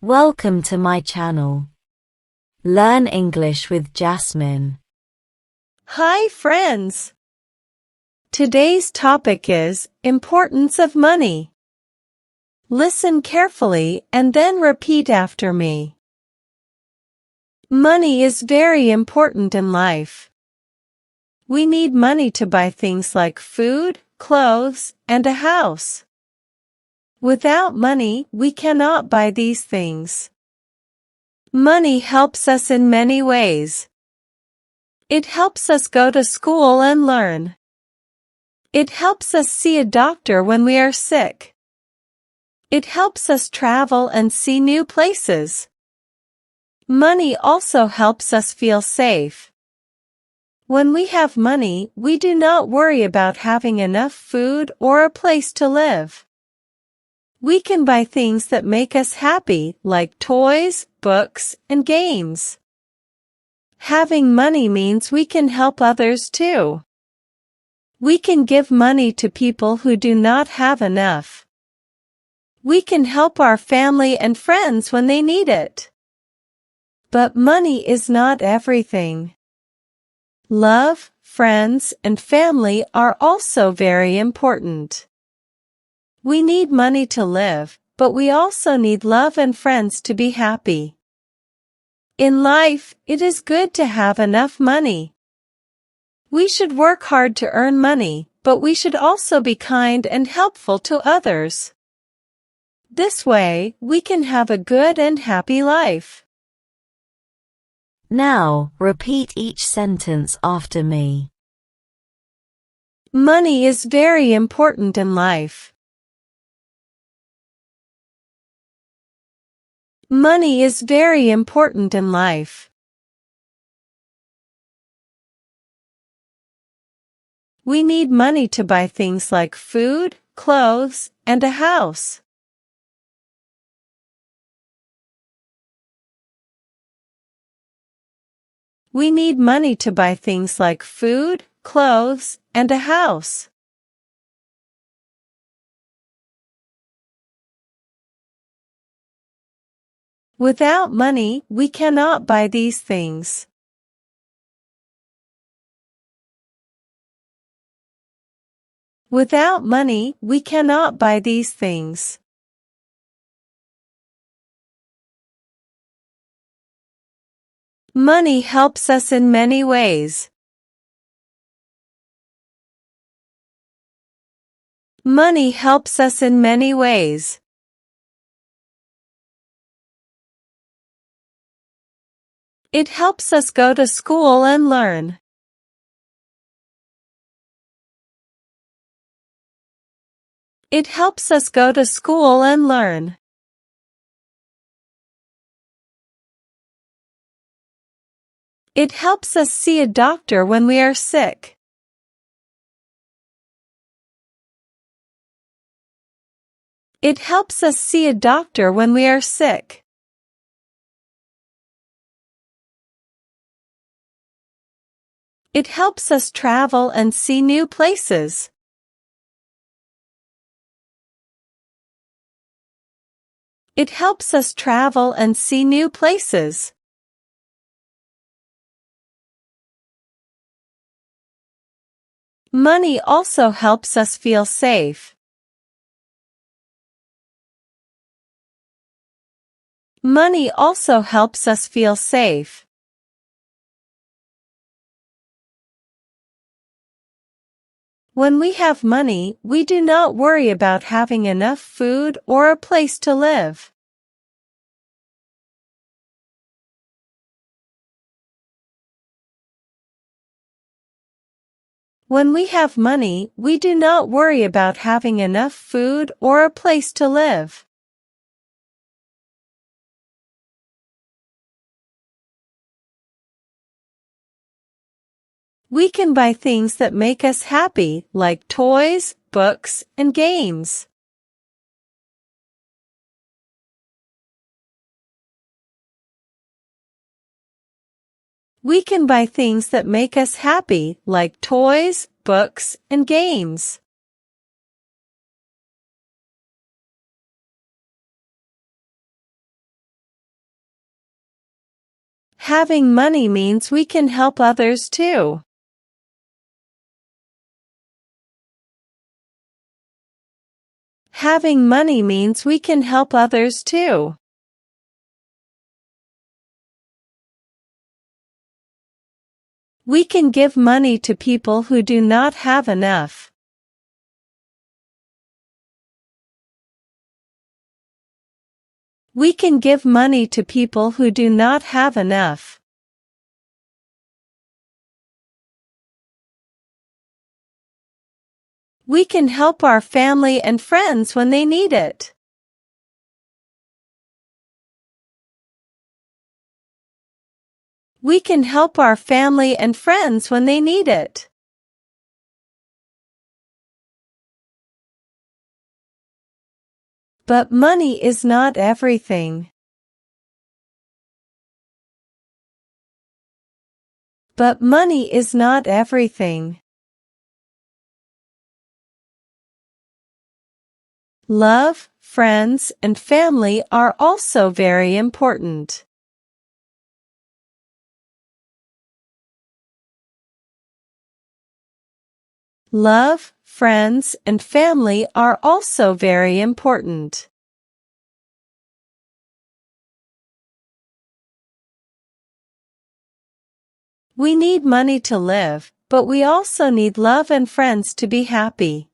Welcome to my channel. Learn English with Jasmine. Hi friends! Today's topic is importance of money. Listen carefully and then repeat after me. Money is very important in life. We need money to buy things like food, clothes, and a house. Without money, we cannot buy these things. Money helps us in many ways. It helps us go to school and learn. It helps us see a doctor when we are sick. It helps us travel and see new places. Money also helps us feel safe. When we have money, we do not worry about having enough food or a place to live. We can buy things that make us happy, like toys, books, and games. Having money means we can help others too. We can give money to people who do not have enough. We can help our family and friends when they need it. But money is not everything. Love, friends, and family are also very important. We need money to live, but we also need love and friends to be happy. In life, it is good to have enough money. We should work hard to earn money, but we should also be kind and helpful to others. This way, we can have a good and happy life. Now, repeat each sentence after me. Money is very important in life. Money is very important in life. We need money to buy things like food, clothes, and a house. We need money to buy things like food, clothes, and a house. Without money, we cannot buy these things. Without money, we cannot buy these things. Money helps us in many ways. Money helps us in many ways. It helps us go to school and learn. It helps us go to school and learn. It helps us see a doctor when we are sick. It helps us see a doctor when we are sick. It helps us travel and see new places. It helps us travel and see new places. Money also helps us feel safe. Money also helps us feel safe. When we have money, we do not worry about having enough food or a place to live. When we have money, we do not worry about having enough food or a place to live. We can buy things that make us happy, like toys, books, and games. We can buy things that make us happy, like toys, books, and games. Having money means we can help others too. Having money means we can help others too. We can give money to people who do not have enough. We can give money to people who do not have enough. We can help our family and friends when they need it. We can help our family and friends when they need it. But money is not everything. But money is not everything. Love, friends, and family are also very important. Love, friends, and family are also very important. We need money to live, but we also need love and friends to be happy.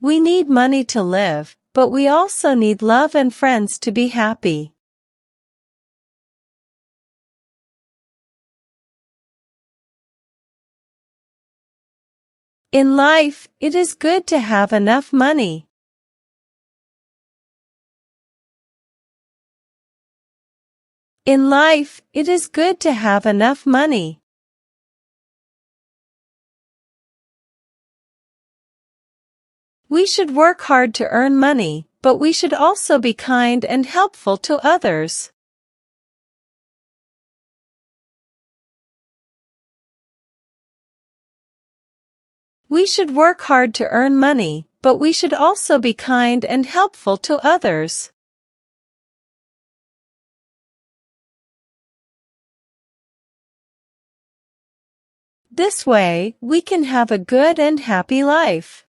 We need money to live, but we also need love and friends to be happy. In life, it is good to have enough money. In life, it is good to have enough money. We should work hard to earn money, but we should also be kind and helpful to others. We should work hard to earn money, but we should also be kind and helpful to others. This way, we can have a good and happy life.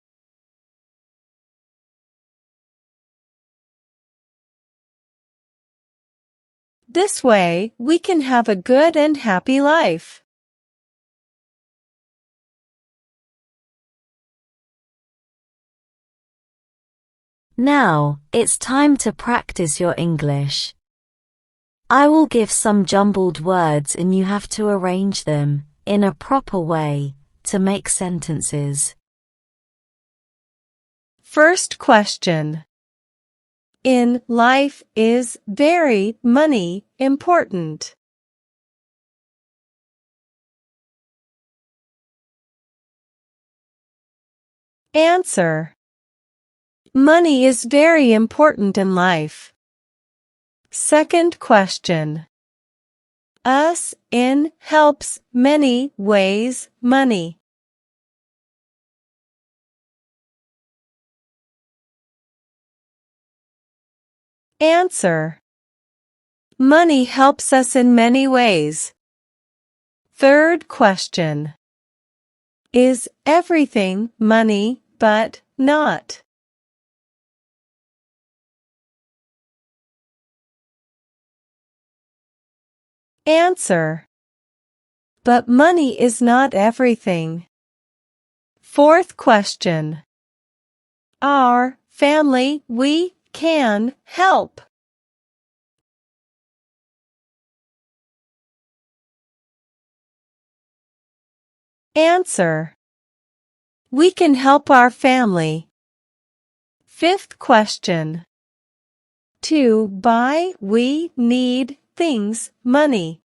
This way, we can have a good and happy life. Now, it's time to practice your English. I will give some jumbled words and you have to arrange them, in a proper way, to make sentences. First question. In life is very money important? Answer. Money is very important in life. Second question. Us in helps many ways money. Answer. Money helps us in many ways. Third question. Is everything money but not? Answer. But money is not everything. Fourth question. Our family, we can help. Answer. We can help our family. Fifth question. To buy, we need things, money.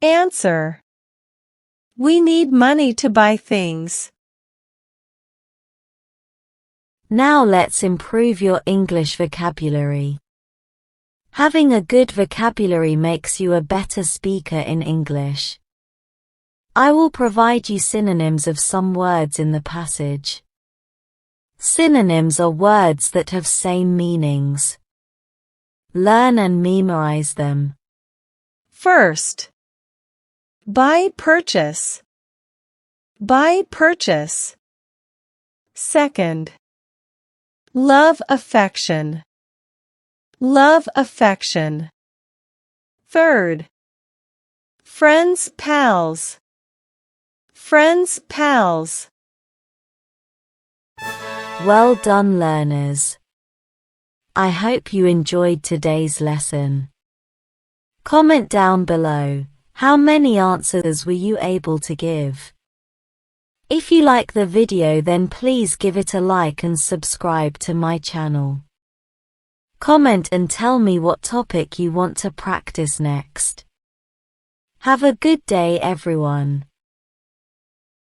Answer. We need money to buy things. Now let's improve your English vocabulary. Having a good vocabulary makes you a better speaker in English. I will provide you synonyms of some words in the passage. Synonyms are words that have same meanings. Learn and memorize them. First, buy, purchase. Buy, purchase. Second, love, affection. Love, affection. Third, friends, pals. Friends, pals. Well done, learners. I hope you enjoyed today's lesson. Comment down below, how many answers were you able to give? If you like the video, then please give it a like and subscribe to my channel. Comment and tell me what topic you want to practice next. Have a good day, everyone.